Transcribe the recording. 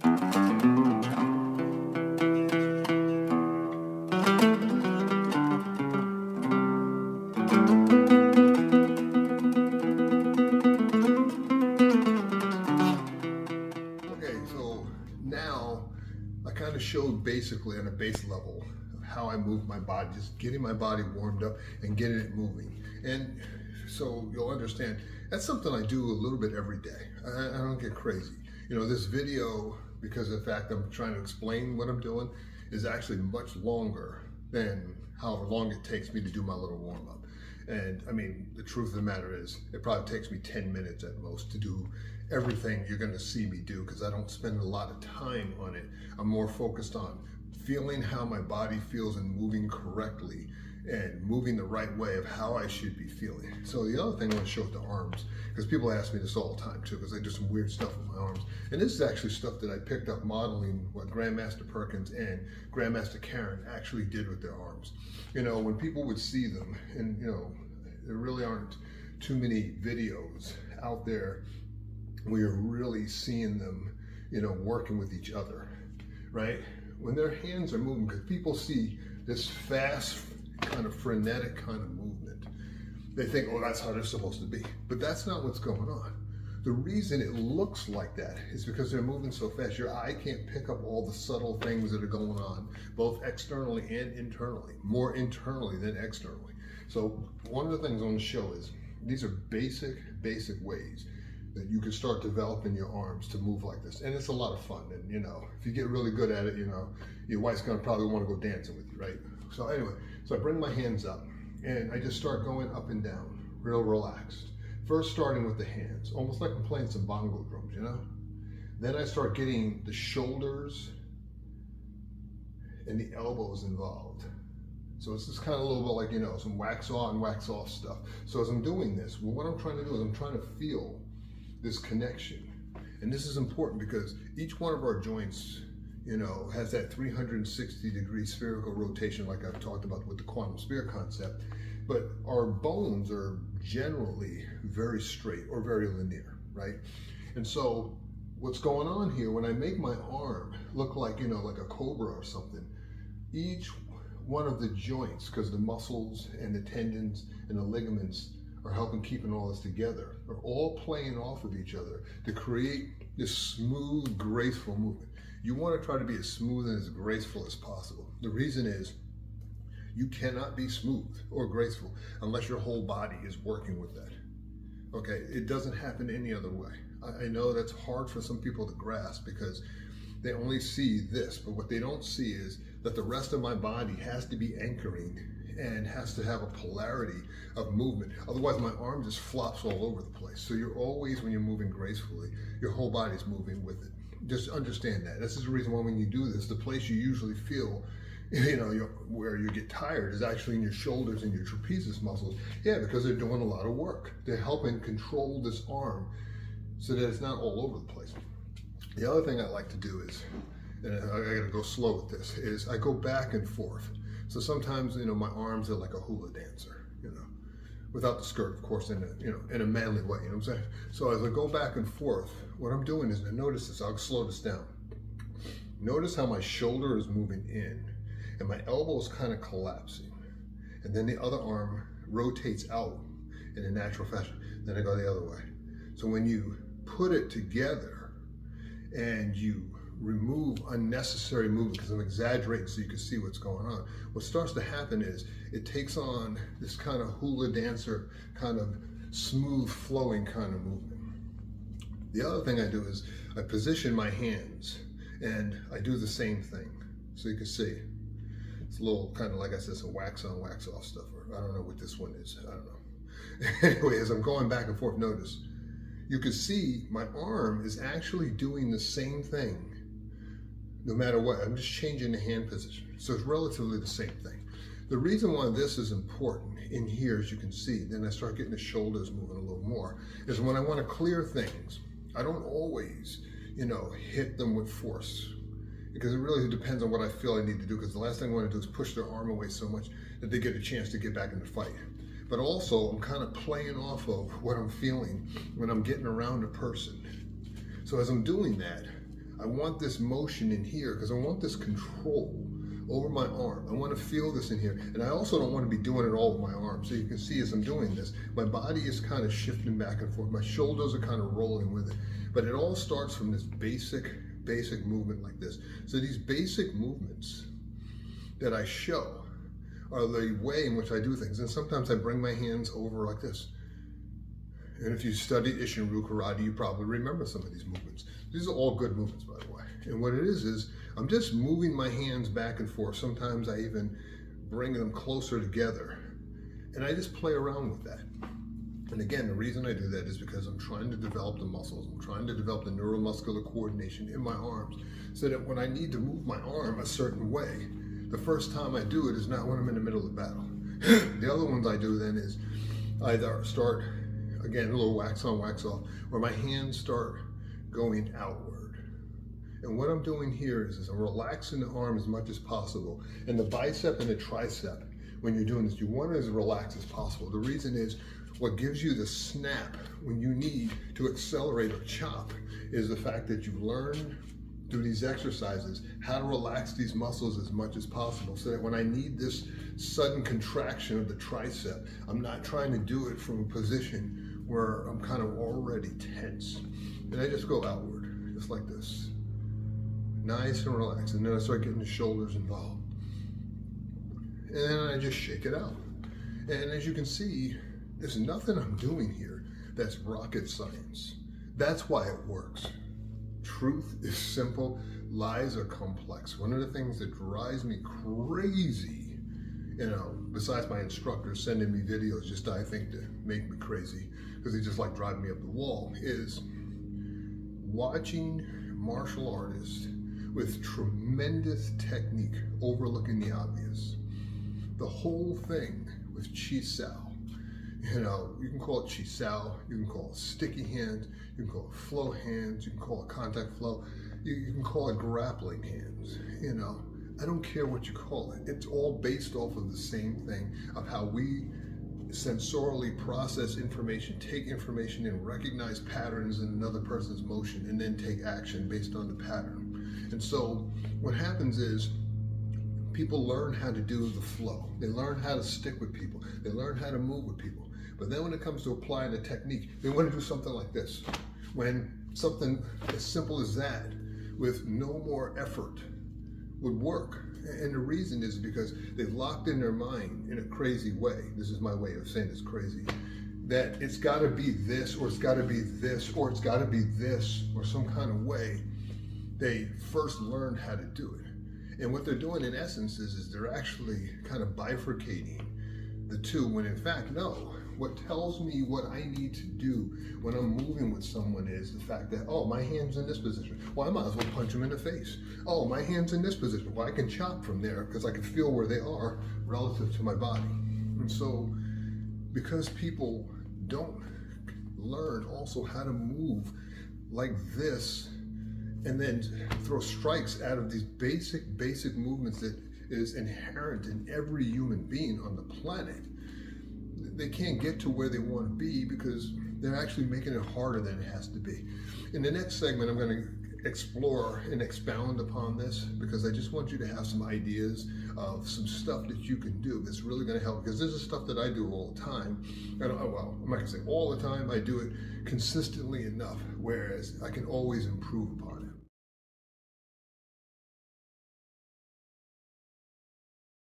Okay, so now I kind of showed basically on a base level of how I move my body, just getting my body warmed up and getting it moving. And so you'll understand that's something I do a little bit every day. I don't get crazy. You know, this video, because of the fact I'm trying to explain what I'm doing, is actually much longer than however long it takes me to do my little warm up. And I mean, the truth of the matter is, it probably takes me 10 minutes at most to do everything you're gonna see me do, because I don't spend a lot of time on it. I'm more focused on feeling how my body feels and moving correctly and moving the right way of how I should be feeling. So the other thing I want to show is the arms, because people ask me this all the time too, because I do some weird stuff with my arms. And this is actually stuff that I picked up modeling what Grandmaster Perkins and Grandmaster Karen actually did with their arms. You know, when people would see them, and you know, there really aren't too many videos out there where you're really seeing them, you know, working with each other, right? When their hands are moving, because people see this fast, kind of frenetic kind of movement, they think, oh, that's how they're supposed to be. But that's not what's going on. The reason it looks like that is because they're moving so fast. Your eye can't pick up all the subtle things that are going on, both externally and internally, more internally than externally. So one of the things I want to show is these are basic ways that you can start developing your arms to move like this. And it's a lot of fun. And you know, if you get really good at it, you know, your wife's gonna probably want to go dancing with you, right? So anyway, so I bring my hands up and I just start going up and down, real relaxed. First starting with the hands, almost like I'm playing some bongo drums, you know? Then I start getting the shoulders and the elbows involved. So it's just kind of a little bit like, you know, some wax on, wax off stuff. So as I'm doing this, well, what I'm trying to do is I'm trying to feel this connection. And this is important because each one of our joints, you know, has that 360-degree spherical rotation like I've talked about with the quantum sphere concept. But our bones are generally very straight or very linear, right? And so what's going on here, when I make my arm look like, you know, like a cobra or something, each one of the joints, because the muscles and the tendons and the ligaments are helping keeping all this together, are all playing off of each other to create this smooth, graceful movement. You want to try to be as smooth and as graceful as possible. The reason is you cannot be smooth or graceful unless your whole body is working with that. Okay, it doesn't happen any other way. I know that's hard for some people to grasp because they only see this, but what they don't see is that the rest of my body has to be anchoring and has to have a polarity of movement. Otherwise my arm just flops all over the place. So you're always, when you're moving gracefully, your whole body's moving with it. Just understand that. This is the reason why when you do this, the place you usually feel, you know, where you get tired is actually in your shoulders and your trapezius muscles. Yeah, because they're doing a lot of work. They're helping control this arm so that it's not all over the place. The other thing I like to do is, and I gotta go slow with this, is I go back and forth. So sometimes, you know, my arms are like a hula dancer, you know, without the skirt, of course, in a, you know, in a manly way, you know what I'm saying? So as I go back and forth, what I'm doing is, notice this, I'll slow this down. Notice how my shoulder is moving in and my elbow is kind of collapsing. And then the other arm rotates out in a natural fashion. Then I go the other way. So when you put it together and you remove unnecessary movement, because I'm exaggerating so you can see what's going on, what starts to happen is it takes on this kind of hula dancer, kind of smooth flowing kind of movement. The other thing I do is I position my hands and I do the same thing. So you can see, it's a little kind of, like I said, some wax on, wax off stuff, or I don't know what this one is, I don't know. Anyway, as I'm going back and forth, notice, you can see my arm is actually doing the same thing no matter what. I'm just changing the hand position. So it's relatively the same thing. The reason why this is important in here, as you can see, then I start getting the shoulders moving a little more, is when I want to clear things, I don't always, you know, hit them with force, because it really depends on what I feel I need to do, because the last thing I want to do is push their arm away so much that they get a chance to get back in the fight. But also, I'm kind of playing off of what I'm feeling when I'm getting around a person. So as I'm doing that, I want this motion in here because I want this control over my arm. I want to feel this in here. And I also don't want to be doing it all with my arm. So you can see as I'm doing this, my body is kind of shifting back and forth. My shoulders are kind of rolling with it. But it all starts from this basic movement like this. So these basic movements that I show are the way in which I do things. And sometimes I bring my hands over like this. And if you studied Isshin-ryu karate, you probably remember some of these movements. These are all good movements, by the way. And what it is I'm just moving my hands back and forth. Sometimes I even bring them closer together. And I just play around with that. And again, the reason I do that is because I'm trying to develop the muscles. I'm trying to develop the neuromuscular coordination in my arms so that when I need to move my arm a certain way, the first time I do it is not when I'm in the middle of battle. The other ones I do then is either start, again, a little wax on, wax off, or my hands start going outward. And what I'm doing here is I'm relaxing the arm as much as possible. And the bicep and the tricep, when you're doing this, you want it as relaxed as possible. The reason is what gives you the snap when you need to accelerate or chop is the fact that you've learned through these exercises how to relax these muscles as much as possible so that when I need this sudden contraction of the tricep, I'm not trying to do it from a position where I'm kind of already tense. And I just go outward, just like this. Nice and relaxed. And then I start getting the shoulders involved. And then I just shake it out. And as you can see, there's nothing I'm doing here that's rocket science. That's why it works. Truth is simple, lies are complex. One of the things that drives me crazy, besides my instructors sending me videos just I think to make me crazy, because they just like driving me up the wall, is watching martial artists with tremendous technique overlooking the obvious. The whole thing with Chi Sao, you can call it Chi Sao, you can call it sticky hands, you can call it flow hands, you can call it contact flow, you can call it grappling hands, I don't care what you call it. It's all based off of the same thing of how we sensorially process information, take information and recognize patterns in another person's motion and then take action based on the pattern. And so what happens is people learn how to do the flow. They learn how to stick with people. They learn how to move with people. But then when it comes to applying a technique, they want to do something like this. When something as simple as that, with no more effort, would work. And the reason is because they've locked in their mind in a crazy way. This is my way of saying it's crazy. That it's got to be this, or it's got to be this, or it's got to be this, or some kind of way. They first learn how to do it. And what they're doing in essence is they're actually kind of bifurcating the two, when in fact, no. What tells me what I need to do when I'm moving with someone is the fact that, oh, my hand's in this position. Well, I might as well punch them in the face. Oh, my hand's in this position. Well, I can chop from there because I can feel where they are relative to my body. And so, because people don't learn also how to move like this and then throw strikes out of these basic movements that is inherent in every human being on the planet, they can't get to where they want to be because they're actually making it harder than it has to be. In the next segment, I'm going to explore and expound upon this because I just want you to have some ideas of some stuff that you can do that's really going to help, because this is stuff that I do all the time. And well, I'm not going to say all the time, I do it consistently enough, whereas I can always improve upon it.